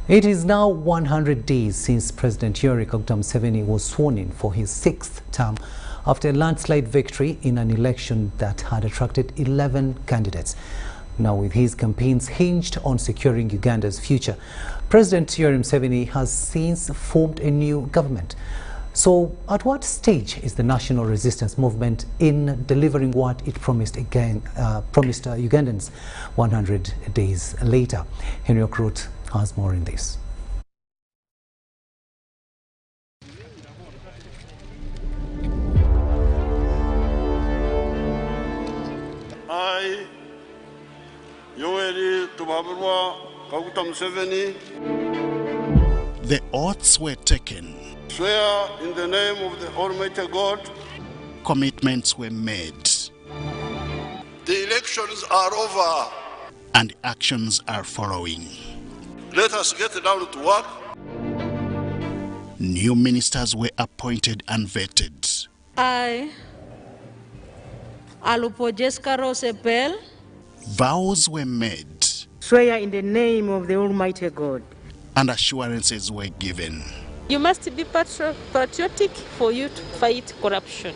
It is now 100 days since President Yoweri Museveni was sworn in for his 6th term after a landslide victory in an election that had attracted 11 candidates. Now, with his campaigns hinged on securing Uganda's future, President Yoweri Museveni has since formed a new government. So, at what stage is the national resistance movement in delivering what it promised Ugandans 100 days later? Henry Okrut has more in this. I, Yoweri Museveni. The oaths were taken. Swear in the name of the Almighty God. Commitments were made. The elections are over. And actions are following. Let us get down to work. New ministers were appointed and vetted. I, Alupo Jessica Rosebel. Vows were made. Swear in the name of the Almighty God. And assurances were given. You must be patriotic for you to fight corruption.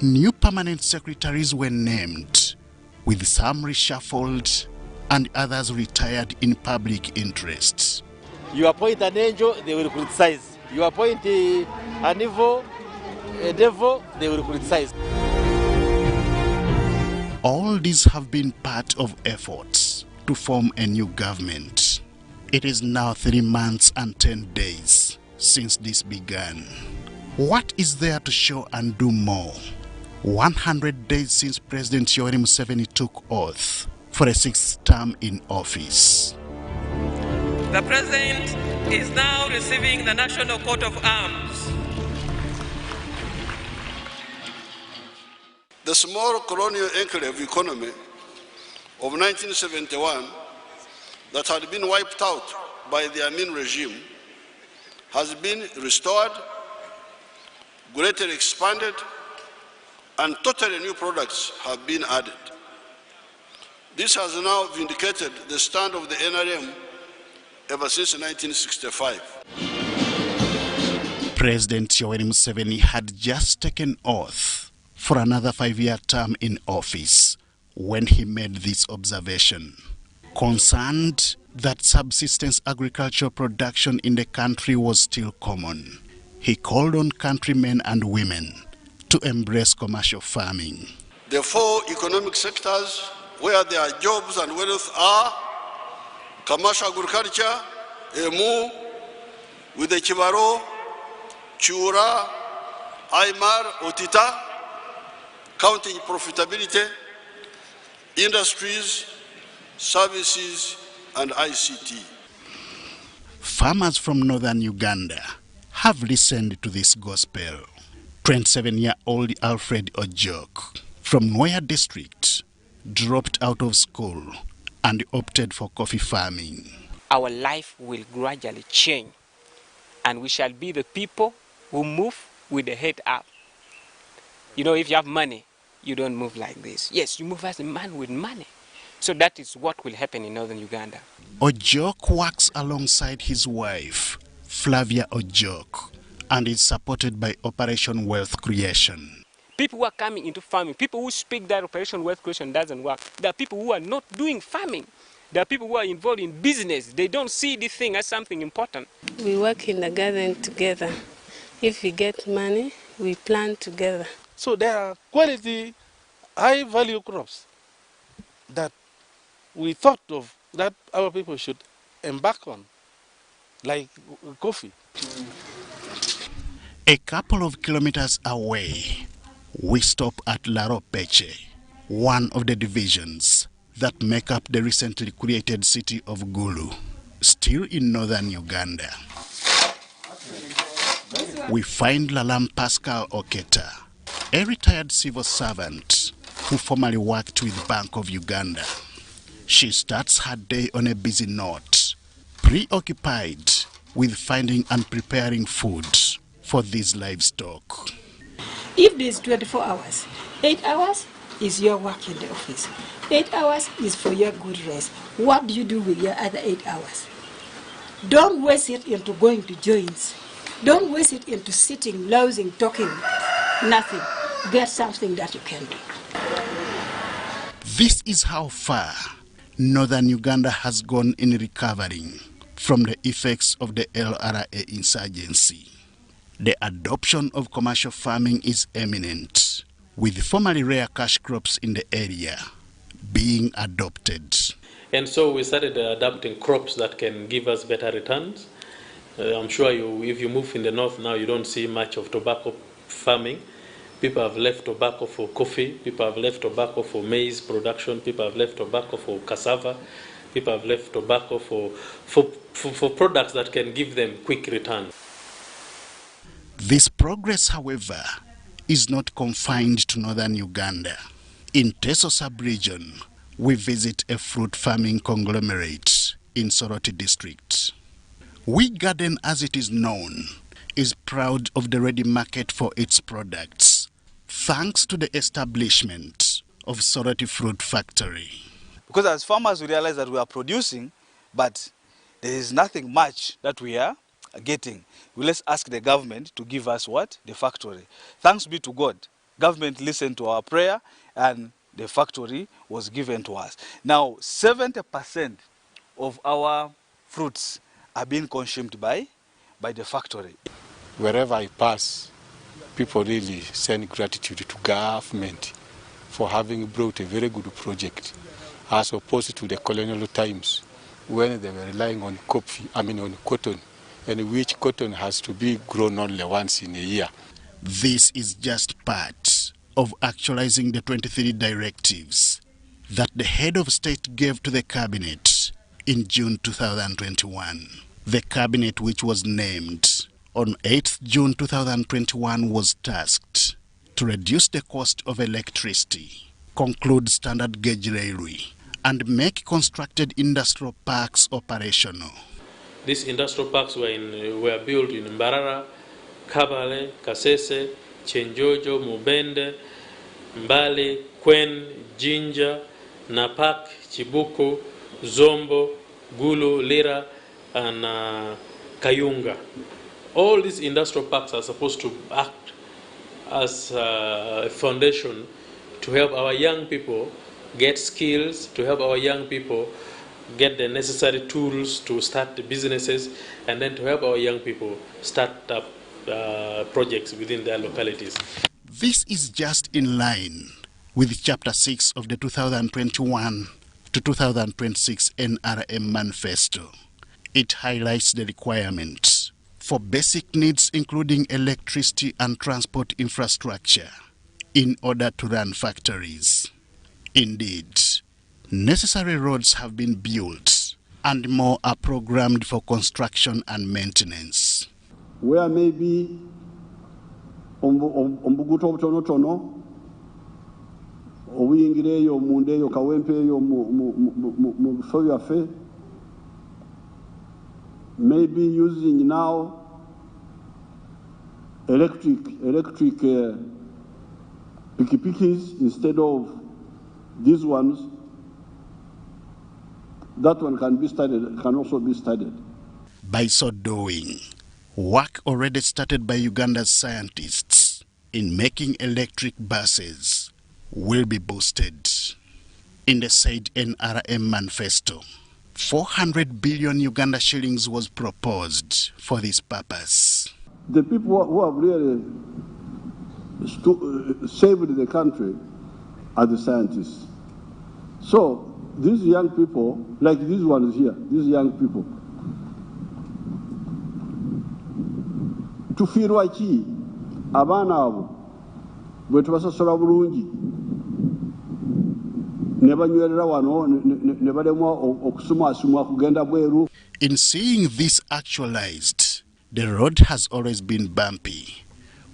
New permanent secretaries were named, with some reshuffled and others retired in public interests. You appoint an angel, they will criticize. You appoint an evil, a devil, they will criticize. All these have been part of efforts to form a new government. It is now 3 months and 10 days since this began. What is there to show and do more? 100 days since President Yoweri Museveni took oath for a 6th term in office. The President is now receiving the National Coat of Arms. The small colonial enclave economy of 1971 that had been wiped out by the Amin regime has been restored, greatly expanded, and totally new products have been added. This has now vindicated the stand of the NRM ever since 1965. President Yoweri Museveni had just taken oath for another 5-year term in office when he made this observation. Concerned that subsistence agricultural production in the country was still common, he called on countrymen and women to embrace commercial farming. The 4 economic sectors where their jobs and wealth are: commercial agriculture, Emu, with the Chibaro, Chura, Aymar, Otita, counting profitability, industries, services, and ICT. Farmers from northern Uganda have listened to this gospel. 27-year-old Alfred Ojok from Nwea district dropped out of school and opted for coffee farming. Our life will gradually change, and we shall be the people who move with the head up. You know, if you have money, you don't move like this. Yes, you move as a man with money. So that is what will happen in northern Uganda. Ojok works alongside his wife, Flavia Ojok, and is supported by Operation Wealth Creation. People who are coming into farming, people who speak that Operation Wealth Creation doesn't work. There are people who are not doing farming. There are people who are involved in business. They don't see this thing as something important. We work in the garden together. If we get money, we plant together. So there are quality, high-value crops that we thought of that our people should embark on, like coffee. A couple of kilometers away, we stop at Laropeche, one of the divisions that make up the recently created city of Gulu, still in northern Uganda. We find Lalam Pascal Oketa, a retired civil servant who formerly worked with Bank of Uganda. She starts her day on a busy note, preoccupied with finding and preparing food for these livestock. If there's 24 hours, 8 hours is your work in the office. 8 hours is for your good rest. What do you do with your other 8 hours? Don't waste it into going to joints. Don't waste it into sitting, lousing, talking, nothing. Get something that you can do. This is how far northern Uganda has gone in recovering from the effects of the LRA insurgency. The adoption of commercial farming is imminent, with formerly rare cash crops in the area being adopted. And so we started adapting crops that can give us better returns. I'm sure if you move in the north now, you don't see much of tobacco farming. People have left tobacco for coffee. People have left tobacco for maize production. People have left tobacco for cassava. People have left tobacco for products that can give them quick return. This progress, however, is not confined to northern Uganda. In Teso sub-region, we visit a fruit farming conglomerate in Soroti district. We Garden, as it is known, is proud of the ready market for its products, thanks to the establishment of Soroti Fruit Factory. Because as farmers we realize that we are producing, but there is nothing much that we are getting. Let's ask the government to give us what? The factory. Thanks be to God, government listened to our prayer and the factory was given to us. Now 70% of our fruits are being consumed by the factory. Wherever I pass, people really send gratitude to government for having brought a very good project, as opposed to the colonial times when they were relying on on cotton, and which cotton has to be grown only once in a year. This is just part of actualizing the 23 directives that the head of state gave to the cabinet in June 2021. The cabinet, which was named on 8th June 2021, was tasked to reduce the cost of electricity, conclude standard gauge railway, and make constructed industrial parks operational. These industrial parks were built in Mbarara, Kabale, Kasese, Chenjojo, Mubende, Mbale, Kwen, Jinja, Napak, Chibuku, Zombo, Gulu, Lira, and Kayunga. All these industrial parks are supposed to act as a foundation to help our young people get skills, to help our young people get the necessary tools to start the businesses, and then to help our young people start up projects within their localities. This is just in line with Chapter 6 of the 2021 to 2026 NRM Manifesto. It highlights the requirements for basic needs including electricity and transport infrastructure in order to run factories. Indeed, necessary roads have been built and more are programmed for construction and maintenance. Where maybe ombuguto obutonotono obuyingireeyo mundeeyo kawempeeyo mu bifo byaffe, maybe using now electric pikipikis instead of these ones. That one can be started, can also be started. By so doing, work already started by Uganda's scientists in making electric buses will be boosted. In the said NRM Manifesto, 400 billion Uganda shillings was proposed for this purpose. The people who have really saved the country are the scientists. So these young people, like these ones here, these young people, tufiirwa ki abaana abo bwe tubasasula bulungi ne banywerera wano ne balemwa okusumwasumwa kugenda bweru. In seeing this actualized, the road has always been bumpy,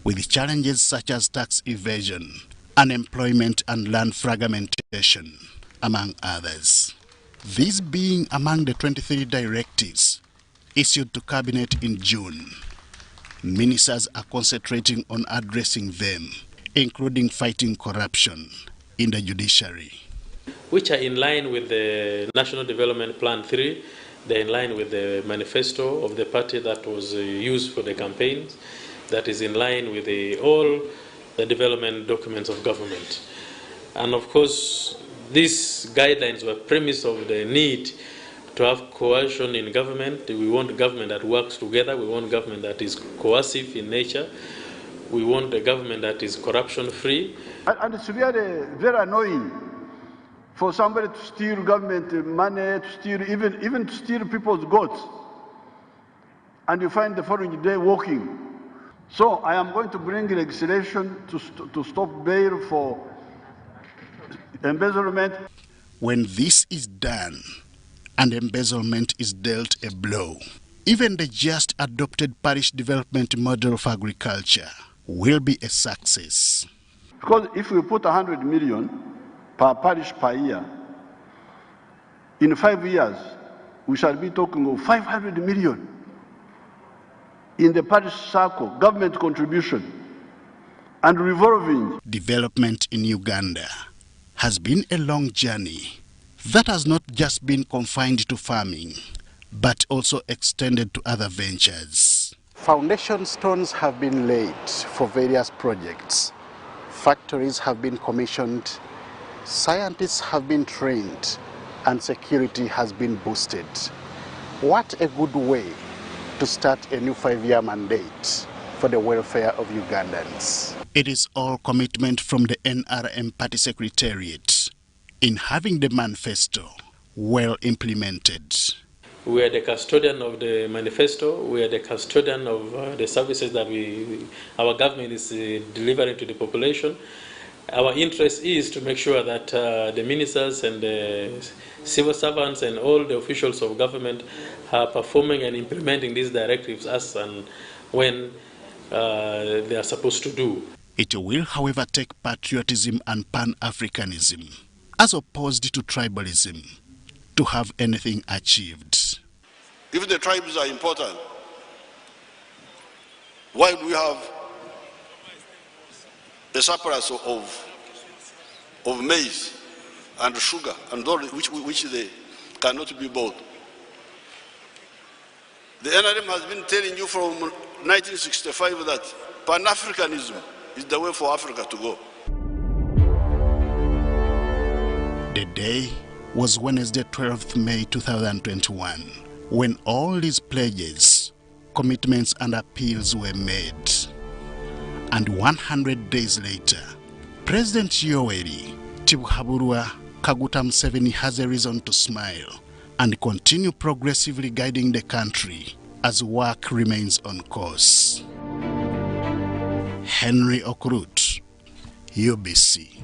with challenges such as tax evasion, unemployment and land fragmentation, among others. These being among the 23 directives issued to Cabinet in June. Ministers are concentrating on addressing them, including fighting corruption in the judiciary. Which are in line with the National Development Plan 3 They're in line with the manifesto of the party that was used for the campaigns, that is in line with all the development documents of government. And of course, these guidelines were premised of the need to have coercion in government. We want a government that works together. We want a government that is coercive in nature. We want a government that is corruption-free. And it's really very annoying for somebody to steal government money, to steal, even to steal people's goats. And you find the following day walking. So I am going to bring legislation to stop bail for embezzlement. When this is done and embezzlement is dealt a blow, even the just adopted parish development model of agriculture will be a success. Because if we put 100 million per parish per year, in 5 years, we shall be talking of 500 million in the parish circle, government contribution, and revolving. Development in Uganda has been a long journey that has not just been confined to farming, but also extended to other ventures. Foundation stones have been laid for various projects. Factories have been commissioned, scientists have been trained, and security has been boosted. What a good way to start a new 5-year mandate for the welfare of Ugandans. It is all commitment from the NRM Party Secretariat in having the manifesto well implemented. We are the custodian of the manifesto. We are the custodian of the services that our government is delivering to the population. Our interest is to make sure that the ministers and the civil servants and all the officials of government are performing and implementing these directives as and when they are supposed to do. It will, however, take patriotism and Pan-Africanism, as opposed to tribalism, to have anything achieved. If the tribes are important, why do we have a surplus of maize and sugar and all which they cannot be bought? The NRM has been telling you from 1965 that Pan-Africanism is the way for Africa to go. The day was Wednesday, 12th May 2021, when all these pledges, commitments and appeals were made. And 100 days later, President Yoweri Kaguta Museveni has a reason to smile and continue progressively guiding the country as work remains on course. Henry Okrut, UBC.